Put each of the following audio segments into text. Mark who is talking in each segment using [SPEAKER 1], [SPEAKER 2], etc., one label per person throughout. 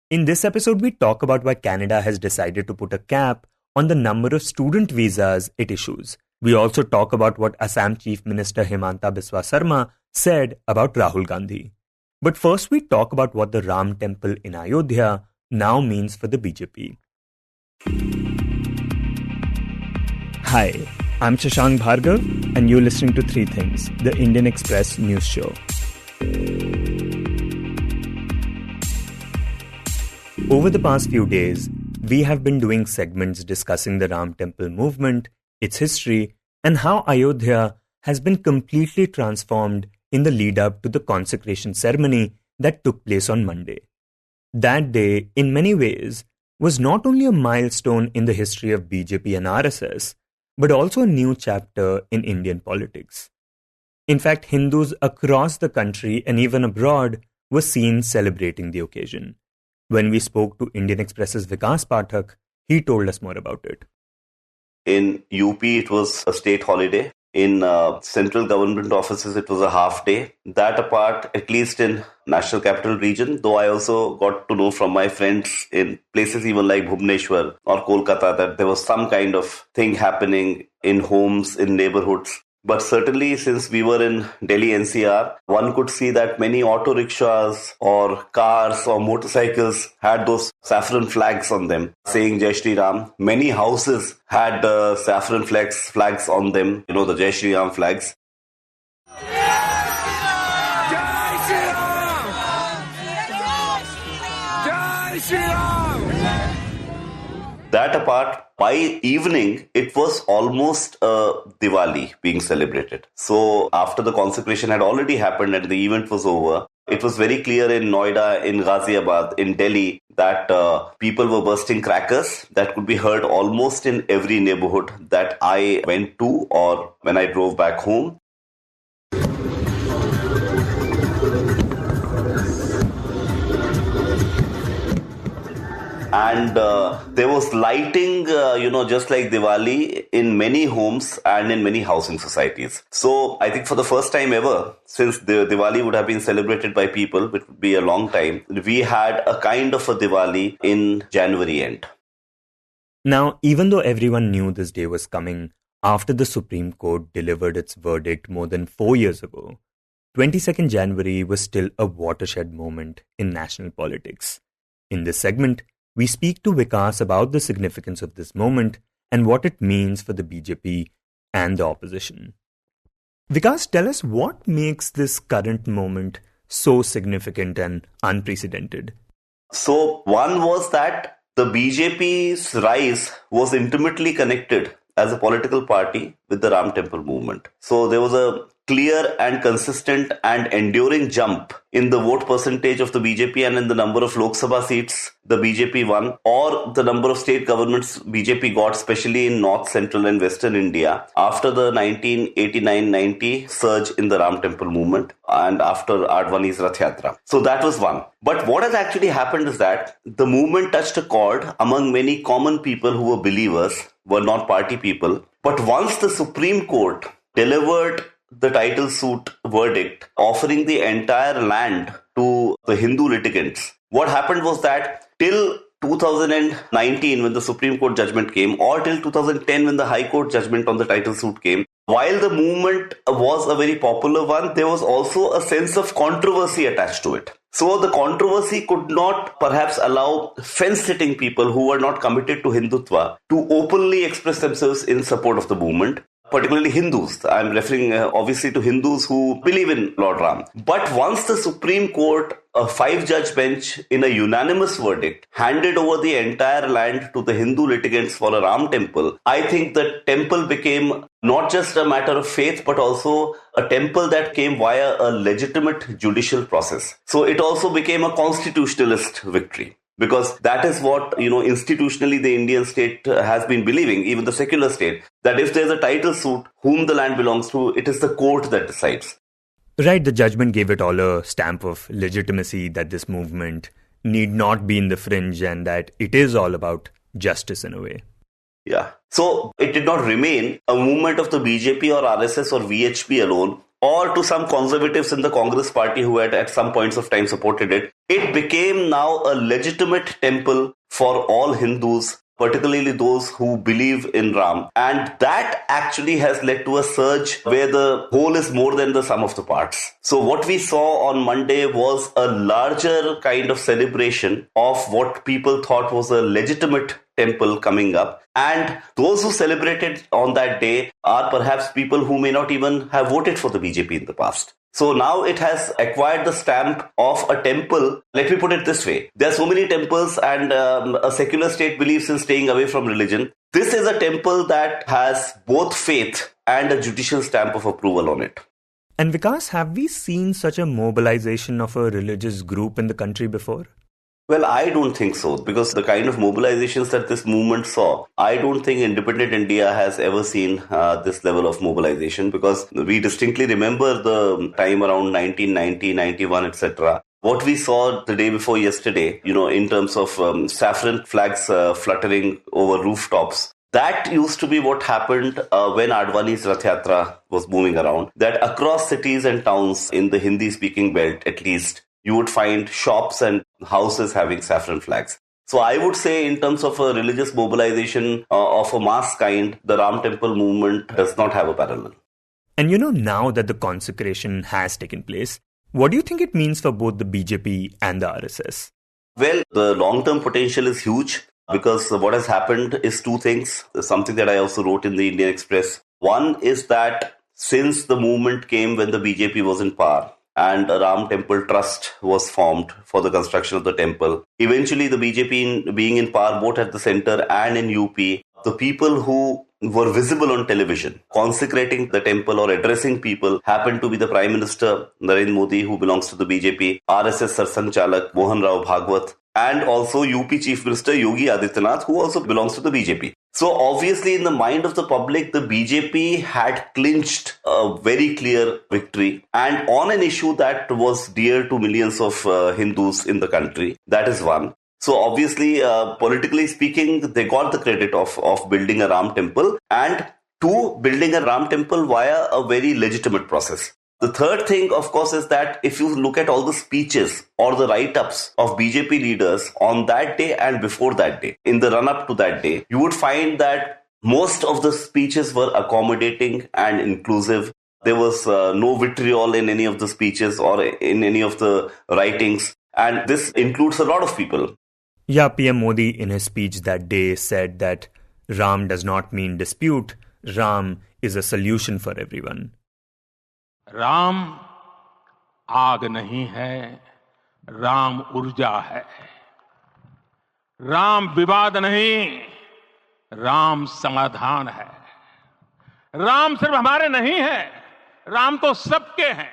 [SPEAKER 1] In this episode, we talk about why Canada has decided to put a cap on the number of student visas it issues. We also talk about what Assam Chief Minister Himanta Biswa Sarma said about Rahul Gandhi. But first, we talk about what the Ram Temple in Ayodhya now means for the BJP. Hi, I'm Shashank Bhargava, and you're listening to Three Things, the Indian Express news show. Over the past few days, we have been doing segments discussing the Ram Temple movement, its history, and how Ayodhya has been completely transformed in the lead-up to the consecration ceremony that took place on Monday. That day, in many ways, was not only a milestone in the history of BJP and RSS, but also a new chapter in Indian politics. In fact, Hindus across the country and even abroad were seen celebrating the occasion. When we spoke to Indian Express's Vikas Pathak, he told us more about it.
[SPEAKER 2] In UP, it was a state holiday. In central government offices, it was a half day. That apart, at least in National Capital Region, though I also got to know from my friends in places even like Bhubaneswar or Kolkata that there was some kind of thing happening in homes, in neighborhoods. But certainly since we were in Delhi NCR, one could see that many auto rickshaws or cars or motorcycles had those saffron flags on them saying Jai Shri Ram. Many houses had saffron flags on them, the Jai Shri Ram flags. That apart, by evening, it was almost a Diwali being celebrated. So after the consecration had already happened and the event was over, it was very clear in Noida, in Ghaziabad, in Delhi that people were bursting crackers that could be heard almost in every neighborhood that I went to or when I drove back home. And there was lighting, just like Diwali in many homes and in many housing societies. So I think for the first time ever, since the Diwali would have been celebrated by people, which would be a long time, we had a kind of a Diwali in January end.
[SPEAKER 1] Now, even though everyone knew this day was coming after the Supreme Court delivered its verdict more than 4 years ago, 22nd January was still a watershed moment in national politics. In this segment, we speak to Vikas about the significance of this moment and what it means for the BJP and the opposition. Vikas, tell us what makes this current moment so significant and unprecedented.
[SPEAKER 2] So, one was that the BJP's rise was intimately connected as a political party with the Ram Temple movement. So, there was a clear and consistent and enduring jump in the vote percentage of the BJP and in the number of Lok Sabha seats the BJP won or the number of state governments BJP got, especially in North, Central and Western India after the 1989-90 surge in the Ram Temple movement and after Advani's Rath Yatra. So that was one. But what has actually happened is that the movement touched a chord among many common people who were believers, were not party people. But once the Supreme Court delivered the title suit verdict offering the entire land to the Hindu litigants, what happened was that till 2019 when the Supreme Court judgment came or till 2010 when the High Court judgment on the title suit came, while the movement was a very popular one, there was also a sense of controversy attached to it. So the controversy could not perhaps allow fence-sitting people who were not committed to Hindutva to openly express themselves in support of the movement. Particularly Hindus. I'm referring obviously to Hindus who believe in Lord Ram. But once the Supreme Court, a 5-judge bench in a unanimous verdict, handed over the entire land to the Hindu litigants for a Ram temple, I think the temple became not just a matter of faith, but also a temple that came via a legitimate judicial process. So it also became a constitutionalist victory. Because that is what, institutionally the Indian state has been believing, even the secular state, that if there's a title suit, whom the land belongs to, it is the court that decides.
[SPEAKER 1] Right, the judgment gave it all a stamp of legitimacy that this movement need not be in the fringe and that it is all about justice in a way.
[SPEAKER 2] Yeah. So it did not remain a movement of the BJP or RSS or VHP alone or to some conservatives in the Congress party who had at some points of time supported it, it became now a legitimate temple for all Hindus, particularly those who believe in Ram. And that actually has led to a surge where the whole is more than the sum of the parts. So what we saw on Monday was a larger kind of celebration of what people thought was a legitimate temple coming up. And those who celebrated on that day are perhaps people who may not even have voted for the BJP in the past. So now it has acquired the stamp of a temple. Let me put it this way. There are so many temples and a secular state believes in staying away from religion. This is a temple that has both faith and a judicial stamp of approval on it.
[SPEAKER 1] And Vikas, have we seen such a mobilization of a religious group in the country before?
[SPEAKER 2] Well, I don't think so, because the kind of mobilizations that this movement saw, I don't think independent India has ever seen this level of mobilization, because we distinctly remember the time around 1990, 91, etc. What we saw the day before yesterday, in terms of saffron flags fluttering over rooftops, that used to be what happened when Advani's Rath Yatra was moving around, that across cities and towns in the Hindi-speaking belt, at least, you would find shops and houses having saffron flags. So I would say in terms of a religious mobilization of a mass kind, the Ram Temple movement does not have a parallel.
[SPEAKER 1] And now that the consecration has taken place, what do you think it means for both the BJP and the RSS?
[SPEAKER 2] Well, the long-term potential is huge, because what has happened is two things, something that I also wrote in the Indian Express. One is that since the movement came when the BJP was in power, and a Ram Temple Trust was formed for the construction of the temple. Eventually, the BJP being in power both at the center and in UP, the people who were visible on television consecrating the temple or addressing people happened to be the Prime Minister Narendra Modi, who belongs to the BJP, RSS Sarsanchalak Mohan Rao Bhagwat, and also UP Chief Minister Yogi Adityanath, who also belongs to the BJP. So obviously in the mind of the public, the BJP had clinched a very clear victory, and on an issue that was dear to millions of Hindus in the country. That is one. So obviously, politically speaking, they got the credit of building a Ram temple, and two, building a Ram temple via a very legitimate process. The third thing, of course, is that if you look at all the speeches or the write-ups of BJP leaders on that day and before that day, in the run-up to that day, you would find that most of the speeches were accommodating and inclusive. There was no vitriol in any of the speeches or in any of the writings. And this includes a lot of people.
[SPEAKER 1] Yeah, PM Modi in his speech that day said that Ram does not mean dispute. Ram is a solution for everyone.
[SPEAKER 3] Ram आग नहीं है, राम ऊर्जा है. राम विवाद नहीं, राम समाधान है. राम सिर्फ हमारे नहीं है, राम तो सबके हैं.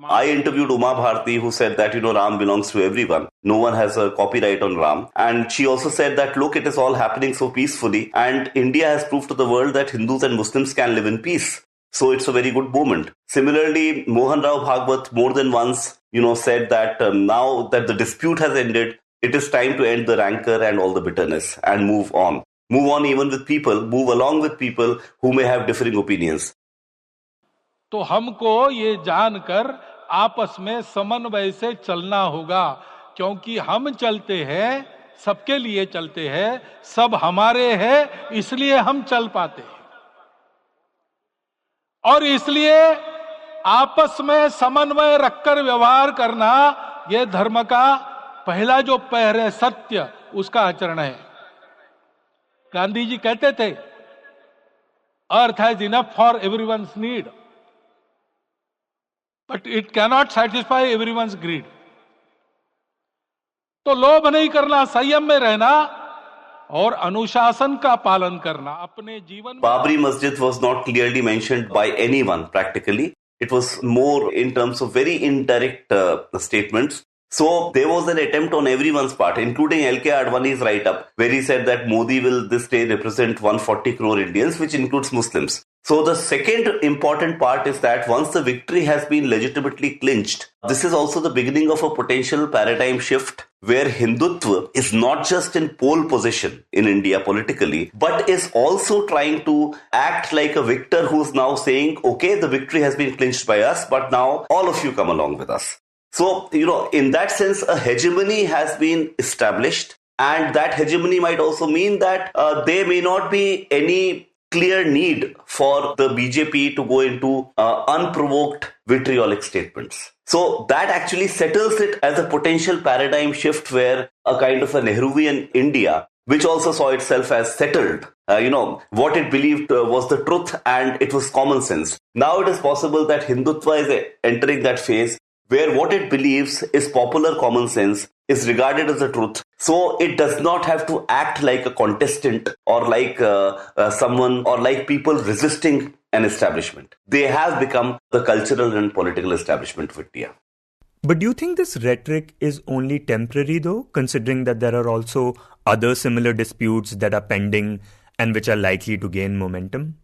[SPEAKER 3] I
[SPEAKER 2] interviewed Uma Bharti, who said that, Ram belongs to everyone. No one has a copyright on Ram. And she also said that, look, it is all happening so peacefully. And India has proved to the world that Hindus and Muslims can live in peace. So it's a very good moment. Similarly, Mohan Rao Bhagwat more than once, said that now that the dispute has ended, it is time to end the rancor and all the bitterness and move on. Move on even with people, move along with people who may have differing opinions.
[SPEAKER 4] तो हमको ये जानकर आपस में समन्वय से चलना होगा, क्योंकि हम चलते हैं, सबके लिए चलते हैं, सब हमारे हैं, इसलिए हम चल पाते हैं. और इसलिए आपस में समन्वय रखकर व्यवहार करना, यह धर्म का पहला जो पैर है, सत्य, उसका आचरण है. गांधी जी कहते थे, earth has enough for everyone's need, but it cannot satisfy everyone's greed. तो लोभ नहीं करना, संयम में रहना और अनुशासन का पालन करना अपने जीवन.
[SPEAKER 2] Babri Masjid was not clearly mentioned by anyone practically. It was more in terms of very indirect statements. So there was an attempt on everyone's part, including L.K. Advani's write-up, where he said that Modi will this day represent 140 crore Indians, which includes Muslims. So the second important part is that once the victory has been legitimately clinched, this is also the beginning of a potential paradigm shift where Hindutva is not just in pole position in India politically, but is also trying to act like a victor who's now saying, okay, the victory has been clinched by us, but now all of you come along with us. So, in that sense, a hegemony has been established, and that hegemony might also mean that there may not be any clear need for the BJP to go into unprovoked vitriolic statements. So that actually settles it as a potential paradigm shift where a kind of a Nehruvian India, which also saw itself as settled, what it believed was the truth and it was common sense. Now it is possible that Hindutva is entering that phase where what it believes is popular common sense is regarded as the truth. So it does not have to act like a contestant or like someone or like people resisting an establishment. They have become the cultural and political establishment of India.
[SPEAKER 1] But do you think this rhetoric is only temporary though, considering that there are also other similar disputes that are pending and which are likely to gain momentum?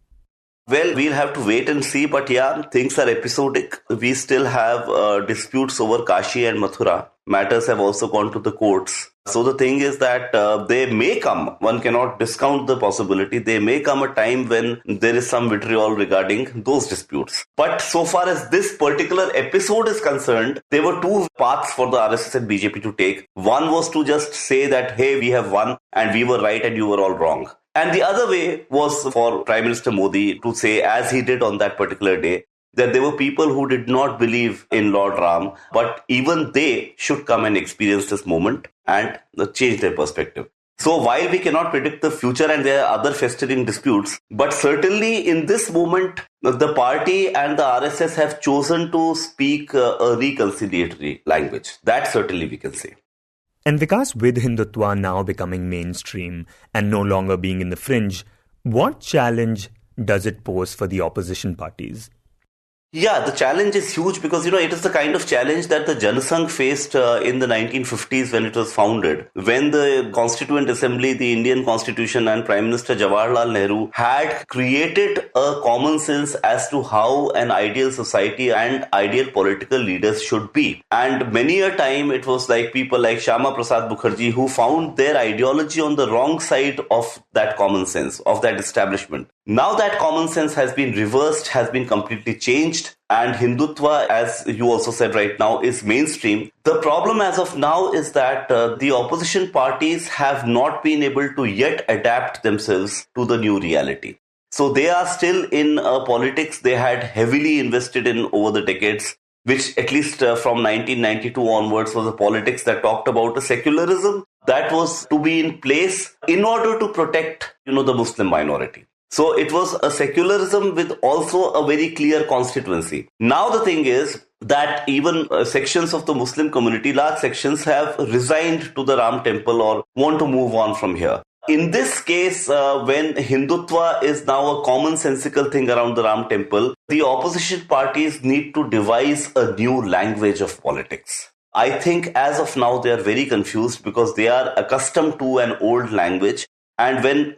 [SPEAKER 2] Well, we'll have to wait and see, but yeah, things are episodic. We still have disputes over Kashi and Mathura. Matters have also gone to the courts. So the thing is that they may come, one cannot discount the possibility, there may come a time when there is some vitriol regarding those disputes. But so far as this particular episode is concerned, there were two paths for the RSS and BJP to take. One was to just say that, hey, we have won and we were right and you were all wrong. And the other way was for Prime Minister Modi to say, as he did on that particular day, that there were people who did not believe in Lord Ram, but even they should come and experience this moment and change their perspective. So while we cannot predict the future and there are other festering disputes, but certainly in this moment, the party and the RSS have chosen to speak a reconciliatory language. That certainly we can say.
[SPEAKER 1] And Vikas, with Hindutva now becoming mainstream and no longer being in the fringe, what challenge does it pose for the opposition parties?
[SPEAKER 2] Yeah, the challenge is huge because, it is the kind of challenge that the Janasangh faced in the 1950s when it was founded. When the Constituent Assembly, the Indian Constitution and Prime Minister Jawaharlal Nehru had created a common sense as to how an ideal society and ideal political leaders should be. And many a time it was like people like Shyama Prasad Mukherjee who found their ideology on the wrong side of that common sense, of that establishment. Now that common sense has been reversed, has been completely changed, and Hindutva, as you also said right now, is mainstream. The problem as of now is that the opposition parties have not been able to yet adapt themselves to the new reality. So they are still in politics they had heavily invested in over the decades, which at least from 1992 onwards was a politics that talked about a secularism that was to be in place in order to protect, the Muslim minority. So it was a secularism with also a very clear constituency. Now the thing is that even sections of the Muslim community, large sections, have resigned to the Ram temple or want to move on from here. In this case, when Hindutva is now a commonsensical thing around the Ram temple, the opposition parties need to devise a new language of politics. I think as of now they are very confused because they are accustomed to an old language, and when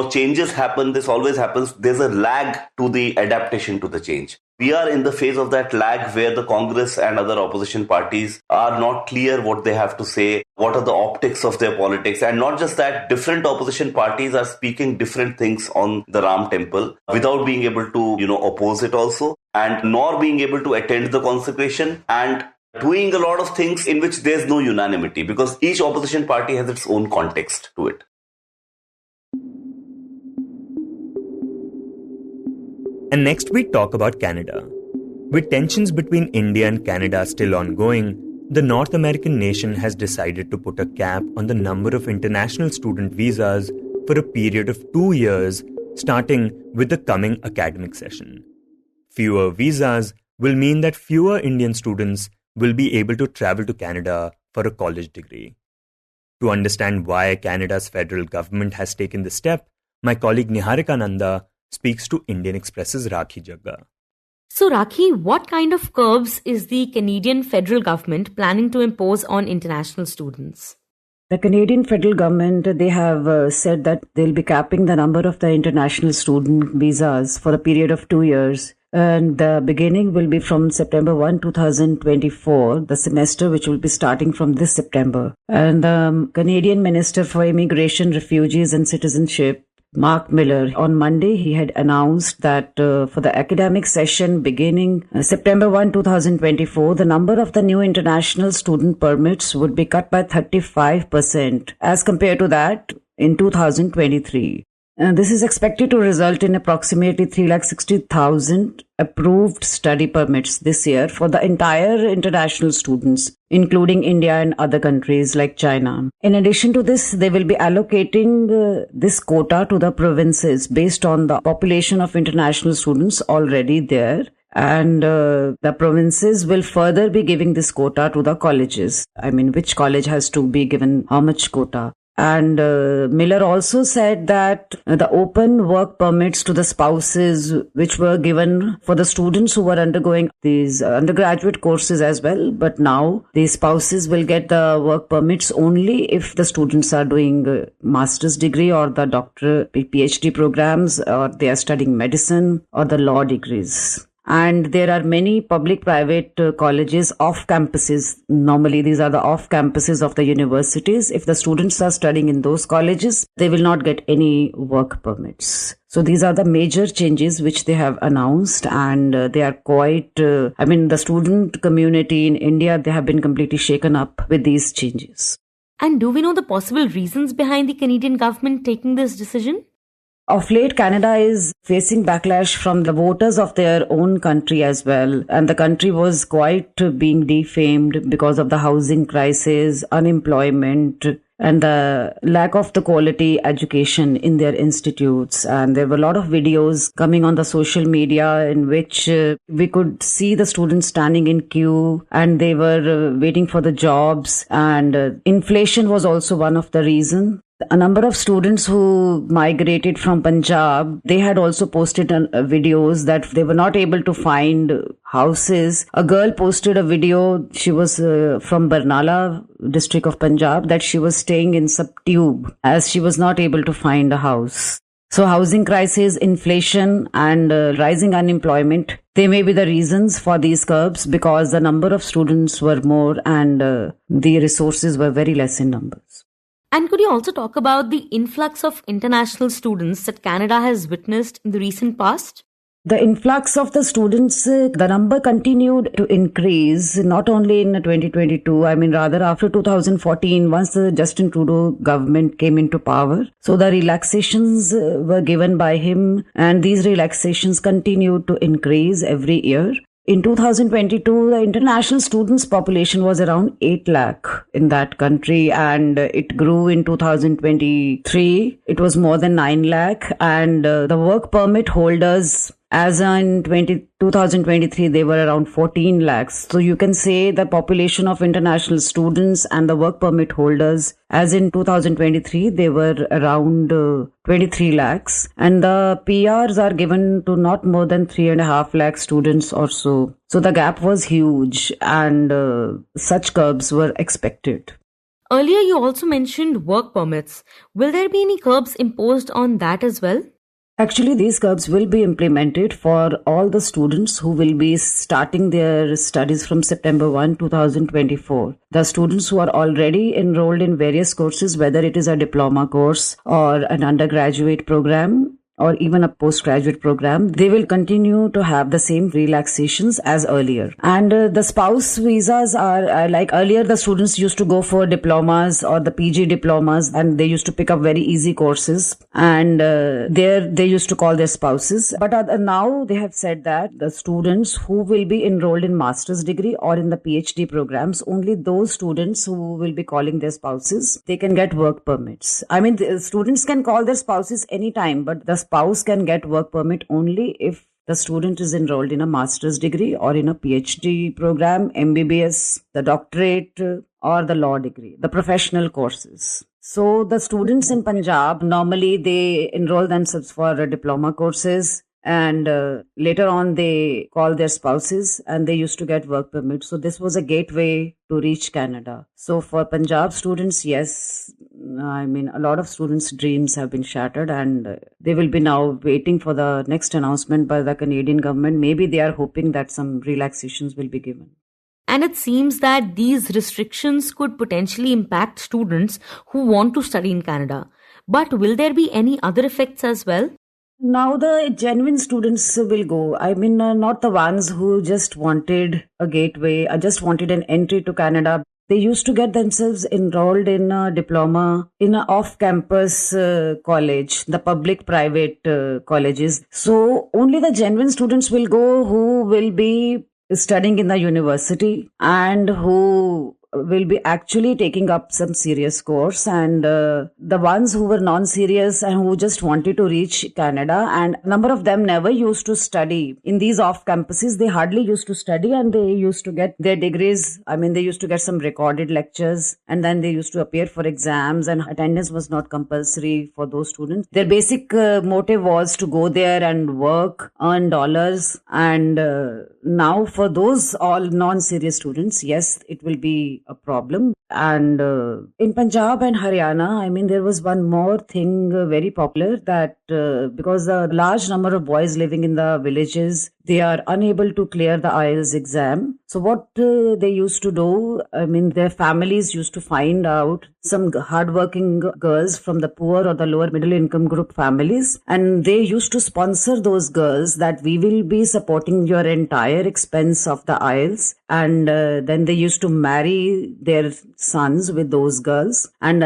[SPEAKER 2] changes happen, this always happens, there's a lag to the adaptation to the change. We are in the phase of that lag where the Congress and other opposition parties are not clear what they have to say, what are the optics of their politics. And not just that, different opposition parties are speaking different things on the Ram temple without being able to, oppose it also, and nor being able to attend the consecration, and doing a lot of things in which there's no unanimity because each opposition party has its own context to it.
[SPEAKER 1] And next we talk about Canada. With tensions between India and Canada still ongoing, the North American nation has decided to put a cap on the number of international student visas for a period of 2 years, starting with the coming academic session. Fewer visas will mean that fewer Indian students will be able to travel to Canada for a college degree. To understand why Canada's federal government has taken this step, my colleague Niharika Nanda speaks to Indian Express's Rakhi Jagga.
[SPEAKER 5] So Rakhi, what kind of curbs is the Canadian federal government planning to impose on international students?
[SPEAKER 6] The Canadian federal government, they have said that they'll be capping the number of the international student visas for a period of 2 years. And the beginning will be from September 1, 2024, the semester which will be starting from this September. And the Canadian Minister for Immigration, Refugees and Citizenship, Mark Miller, on Monday, he had announced that for the academic session beginning September 1, 2024, the number of the new international student permits would be cut by 35% as compared to that in 2023. This is expected to result in approximately 360,000 approved study permits this year for the entire international students, including India and other countries like China. In addition to this, they will be allocating this quota to the provinces based on the population of international students already there. And the provinces will further be giving this quota to the colleges. I mean, which college has to be given how much quota. And Miller also said that the open work permits to the spouses which were given for the students who were undergoing these undergraduate courses as well. But now the spouses will get the work permits only if the students are doing master's degree or the PhD programs, or they are studying medicine or the law degrees. And there are many public-private colleges off campuses. Normally, these are the off campuses of the universities. If the students are studying in those colleges, they will not get any work permits. So these are the major changes which they have announced, and they are quite, the student community in India, they have been completely shaken up with these changes.
[SPEAKER 5] And do we know the possible reasons behind the Canadian government taking this decision?
[SPEAKER 6] Of late, Canada is facing backlash from the voters of their own country as well. And the country was quite being defamed because of the housing crisis, unemployment, and the lack of the quality education in their institutes. And there were a lot of videos coming on the social media in which we could see the students standing in queue and they were waiting for the jobs. And inflation was also one of the reasons. A number of students who migrated from Punjab, they had also posted videos that they were not able to find houses. A girl posted a video, she was from Barnala district of Punjab, that she was staying in sub-tube as she was not able to find a house. So housing crisis, inflation and rising unemployment, they may be the reasons for these curbs because the number of students were more and the resources were very less in numbers.
[SPEAKER 5] And could you also talk about the influx of international students that Canada has witnessed in the recent past?
[SPEAKER 6] The influx of the students, the number continued to increase, not only in 2022, rather after 2014, once the Justin Trudeau government came into power. So the relaxations were given by him, and these relaxations continued to increase every year. In 2022, the international students population was around 8 lakh in that country, and it grew in 2023. It was more than 9 lakh, and the work permit holders, as in 2023, they were around 14 lakhs. So you can say the population of international students and the work permit holders, as in 2023, they were around 23 lakhs. And the PRs are given to not more than 3.5 lakh students or so. So the gap was huge, and such curbs were expected.
[SPEAKER 5] Earlier, you also mentioned work permits. Will there be any curbs imposed on that as well?
[SPEAKER 6] Actually, these curbs will be implemented for all the students who will be starting their studies from September 1, 2024. The students who are already enrolled in various courses, whether it is a diploma course or an undergraduate program, or even a postgraduate program, they will continue to have the same relaxations as earlier. And the spouse visas are like earlier, the students used to go for diplomas or the PG diplomas, and they used to pick up very easy courses, and there they used to call their spouses. But now they have said that the students who will be enrolled in master's degree or in the PhD programs, only those students who will be calling their spouses, they can get work permits. The students can call their spouses anytime, but the spouse can get work permit only if the student is enrolled in a master's degree or in a PhD program, MBBS, the doctorate, or the law degree, the professional courses. So the students in Punjab, normally they enroll themselves for diploma courses, and later on they called their spouses and they used to get work permits. So this was a gateway to reach Canada. So for Punjab students, yes, I mean, a lot of students' dreams have been shattered, and they will be now waiting for the next announcement by the Canadian government. Maybe they are hoping that some relaxations will be given.
[SPEAKER 5] And it seems that these restrictions could potentially impact students who want to study in Canada. But will there be any other effects as well?
[SPEAKER 6] Now the genuine students will go. I mean, not the ones who just wanted a gateway, just wanted an entry to Canada. They used to get themselves enrolled in a diploma in an off-campus college, the public-private colleges. So only the genuine students will go who will be studying in the university and who will be actually taking up some serious course, and the ones who were non-serious and who just wanted to reach Canada, and a number of them never used to study in these off campuses. They hardly used to study, and they used to get their degrees. I mean, they used to get some recorded lectures, and then they used to appear for exams, and attendance was not compulsory for those students. Their basic motive was to go there and work, earn dollars, and now for those all non-serious students, yes, it will be a problem. And in Punjab and Haryana, I mean, there was one more thing very popular, that because a large number of boys living in the villages, they are unable to clear the IELTS exam. So what they used to do, I mean, their families used to find out some hardworking girls from the poor or the lower middle income group families, and they used to sponsor those girls that we will be supporting your entire expense of the IELTS. And then they used to marry their sons with those girls. And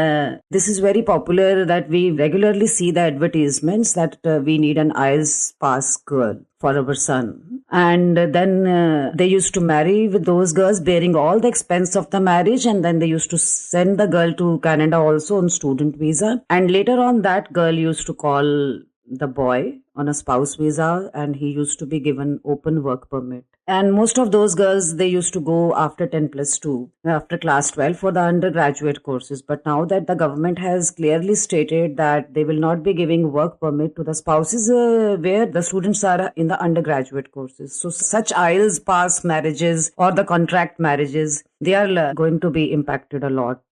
[SPEAKER 6] this is very popular, that we regularly see the advertisements that we need an IELTS pass girl for our son. And then they used to marry with those girls, bearing all the expense of the marriage, and then they used to send the girl to Canada also on student visa. And later on, that girl used to call the boy on a spouse visa, and he used to be given open work permit. And most of those girls, they used to go after 10+2, after class 12 for the undergraduate courses. But now that the government has clearly stated that they will not be giving work permit to the spouses where the students are in the undergraduate courses. So such IELTS pass marriages or the contract marriages, they are going to be impacted a lot.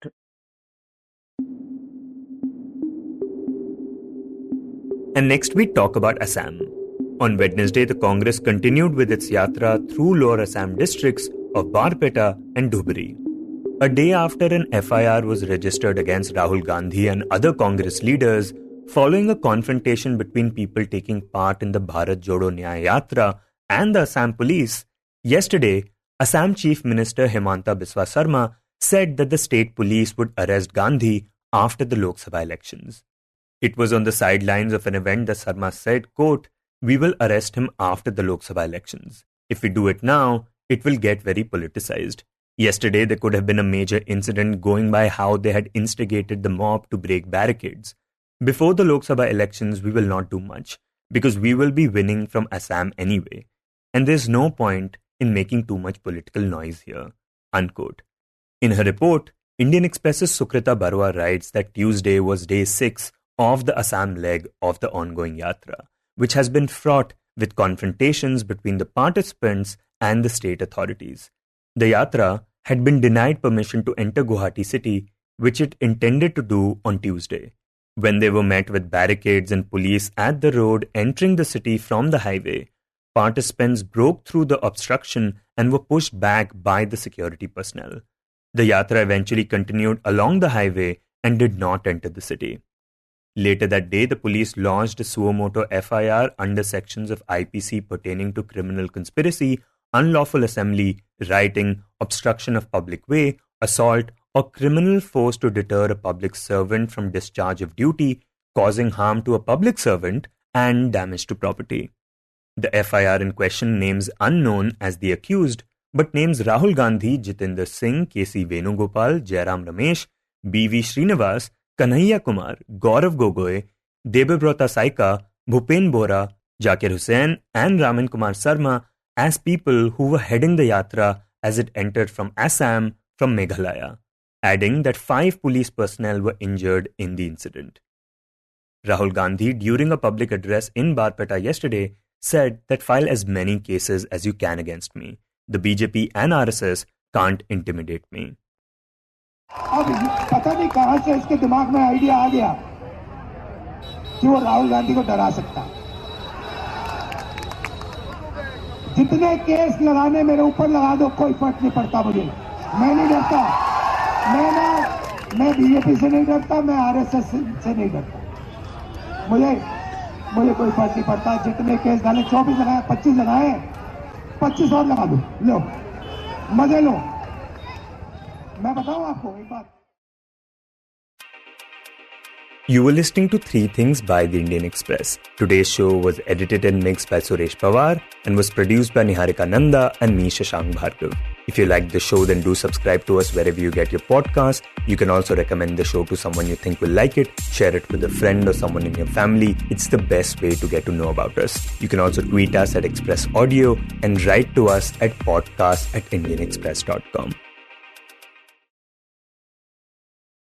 [SPEAKER 1] And next we talk about Assam. On Wednesday, the Congress continued with its yatra through lower Assam districts of Barpeta and Dhubri. A day after an FIR was registered against Rahul Gandhi and other Congress leaders following a confrontation between people taking part in the Bharat Jodo Nyaya Yatra and the Assam police, yesterday, Assam Chief Minister Himanta Biswa Sarma said that the state police would arrest Gandhi after the Lok Sabha elections. It was on the sidelines of an event that Sarma said, quote, "We will arrest him after the Lok Sabha elections. If we do it now, it will get very politicized. Yesterday, there could have been a major incident going by how they had instigated the mob to break barricades. Before the Lok Sabha elections, we will not do much, because we will be winning from Assam anyway. And there's no point in making too much political noise here." Unquote. In her report, Indian Express's Sukrita Barua writes that Tuesday was day 6 of the Assam leg of the ongoing yatra, which has been fraught with confrontations between the participants and the state authorities. The yatra had been denied permission to enter Guwahati city, which it intended to do on Tuesday. When they were met with barricades and police at the road entering the city from the highway, participants broke through the obstruction and were pushed back by the security personnel. The yatra eventually continued along the highway and did not enter the city. Later that day, the police lodged a suo motu FIR under sections of IPC pertaining to criminal conspiracy, unlawful assembly, rioting, obstruction of public way, assault, or criminal force to deter a public servant from discharge of duty, causing harm to a public servant, and damage to property. The FIR in question names unknown as the accused, but names Rahul Gandhi, Jitendra Singh, K.C. Venugopal, Jairam Ramesh, B.V. Srinivas, Kanhaiya Kumar, Gaurav Gogoi, Debabrata Saika, Bhupen Bora, Zakir Hussain, and Raman Kumar Sarma as people who were heading the yatra as it entered from Assam from Meghalaya, adding that 5 police personnel were injured in the incident. Rahul Gandhi, during a public address in Barpeta yesterday, said that file as many cases as you can against me. The BJP and RSS can't intimidate me.
[SPEAKER 7] अब पता नहीं कहां से इसके दिमाग में idea आ गया कि वो राहुल गांधी को डरा सकता। जितने केस लगाने मेरे ऊपर लगा दो, कोई फर्क नहीं पड़ता मुझे। मैं नहीं डरता। मैं बीजेपी से नहीं डरता, मैं आरएसएस से नहीं डरता। मुझे कोई फर्क नहीं पड़ता। जितने केस डाले, 24 लगाए, 25 लगाए, 25 और लगा दो, लो मजे लो। मैं बताऊं आपको एक बात।
[SPEAKER 1] You were listening to 3 Things by the Indian Express. Today's show was edited and mixed by Suresh Pawar and was produced by Niharika, Nanda and me, Shashank Bhargava. If you like the show, then do subscribe to us wherever you get your podcasts. You can also recommend the show to someone you think will like it, share it with a friend or someone in your family. It's the best way to get to know about us. You can also tweet us at Express Audio and write to us at podcast@indianexpress.com.